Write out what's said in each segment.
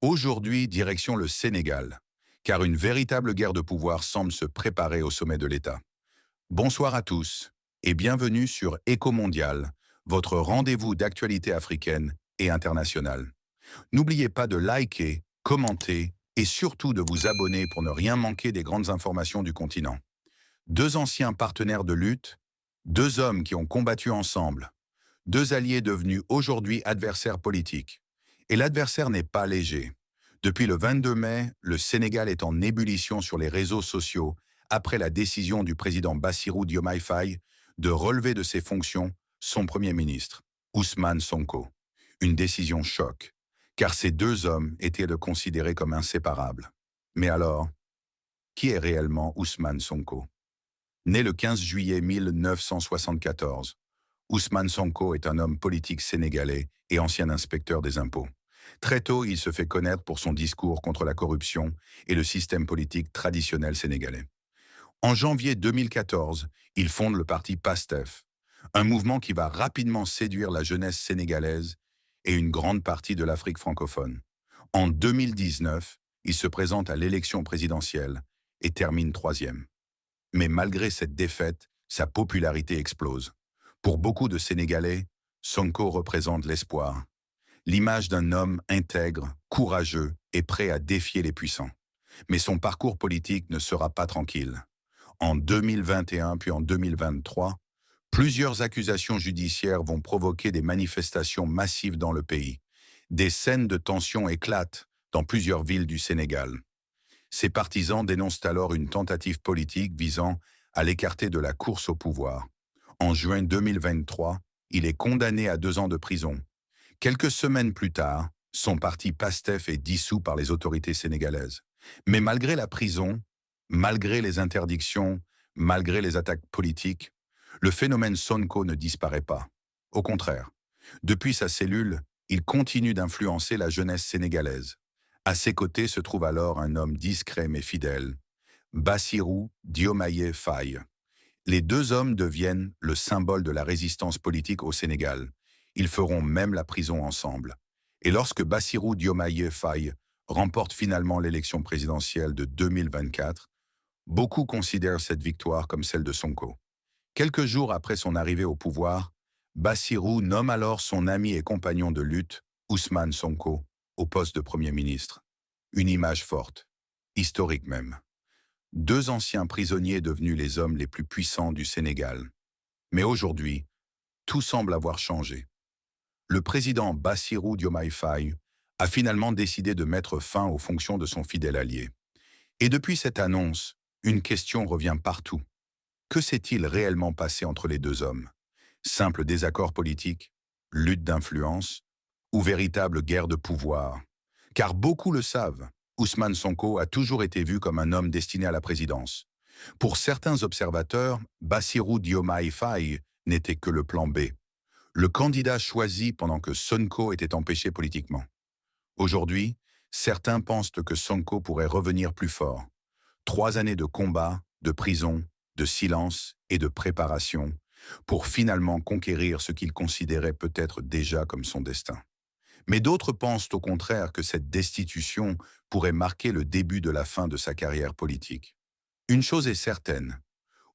Aujourd'hui, direction le Sénégal, car une véritable guerre de pouvoir semble se préparer au sommet de l'État. Bonsoir à tous et bienvenue sur Éco Mondial, votre rendez-vous d'actualité africaine et internationale. N'oubliez pas de liker, commenter et surtout de vous abonner pour ne rien manquer des grandes informations du continent. Deux anciens partenaires de lutte, deux hommes qui ont combattu ensemble, deux alliés devenus aujourd'hui adversaires politiques. Et l'adversaire n'est pas léger. Depuis le 22 mai, le Sénégal est en ébullition sur les réseaux sociaux après la décision du président Bassirou Diomaye Faye de relever de ses fonctions son Premier ministre, Ousmane Sonko. Une décision choc, car ces deux hommes étaient considérés comme inséparables. Mais alors, qui est réellement Ousmane Sonko? Né le 15 juillet 1974, Ousmane Sonko est un homme politique sénégalais et ancien inspecteur des impôts. Très tôt, il se fait connaître pour son discours contre la corruption et le système politique traditionnel sénégalais. En janvier 2014, il fonde le parti PASTEF, un mouvement qui va rapidement séduire la jeunesse sénégalaise et une grande partie de l'Afrique francophone. En 2019, il se présente à l'élection présidentielle et termine troisième. Mais malgré cette défaite, sa popularité explose. Pour beaucoup de Sénégalais, Sonko représente l'espoir, l'image d'un homme intègre, courageux et prêt à défier les puissants. Mais son parcours politique ne sera pas tranquille. En 2021 puis en 2023, plusieurs accusations judiciaires vont provoquer des manifestations massives dans le pays. Des scènes de tension éclatent dans plusieurs villes du Sénégal. Ses partisans dénoncent alors une tentative politique visant à l'écarter de la course au pouvoir. En juin 2023, il est condamné à 2 ans de prison. Quelques semaines plus tard, son parti PASTEF est dissous par les autorités sénégalaises. Mais malgré la prison, malgré les interdictions, malgré les attaques politiques, le phénomène Sonko ne disparaît pas. Au contraire, depuis sa cellule, il continue d'influencer la jeunesse sénégalaise. À ses côtés se trouve alors un homme discret mais fidèle, Bassirou Diomaye Faye. Les deux hommes deviennent le symbole de la résistance politique au Sénégal. Ils feront même la prison ensemble. Et lorsque Bassirou Diomaye Faye remporte finalement l'élection présidentielle de 2024, beaucoup considèrent cette victoire comme celle de Sonko. Quelques jours après son arrivée au pouvoir, Bassirou nomme alors son ami et compagnon de lutte, Ousmane Sonko, au poste de Premier ministre. Une image forte, historique même. Deux anciens prisonniers devenus les hommes les plus puissants du Sénégal. Mais aujourd'hui, tout semble avoir changé. Le président Bassirou Diomaye Faye a finalement décidé de mettre fin aux fonctions de son fidèle allié. Et depuis cette annonce, une question revient partout. Que s'est-il réellement passé entre les deux hommes? Simple désaccord politique, lutte d'influence ou véritable guerre de pouvoir? Car beaucoup le savent, Ousmane Sonko a toujours été vu comme un homme destiné à la présidence. Pour certains observateurs, Bassirou Diomaye Faye n'était que le plan B, le candidat choisi pendant que Sonko était empêché politiquement. Aujourd'hui, certains pensent que Sonko pourrait revenir plus fort. 3 années de combat, de prison, de silence et de préparation pour finalement conquérir ce qu'il considérait peut-être déjà comme son destin. Mais d'autres pensent au contraire que cette destitution pourrait marquer le début de la fin de sa carrière politique. Une chose est certaine,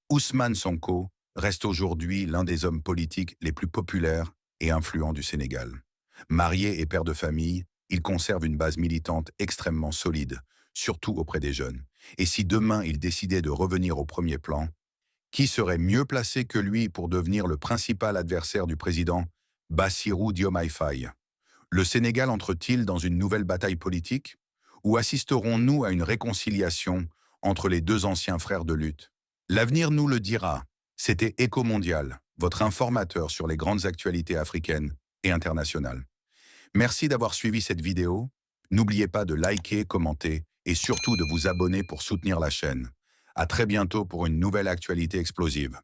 Ousmane Sonko reste aujourd'hui l'un des hommes politiques les plus populaires et influents du Sénégal. Marié et père de famille, il conserve une base militante extrêmement solide, surtout auprès des jeunes. Et si demain il décidait de revenir au premier plan, qui serait mieux placé que lui pour devenir le principal adversaire du président Bassirou Diomaye Faye? Le Sénégal entre-t-il dans une nouvelle bataille politique? Ou assisterons-nous à une réconciliation entre les deux anciens frères de lutte? L'avenir nous le dira. C'était Éco Mondial, votre informateur sur les grandes actualités africaines et internationales. Merci d'avoir suivi cette vidéo. N'oubliez pas de liker, commenter et surtout de vous abonner pour soutenir la chaîne. À très bientôt pour une nouvelle actualité explosive.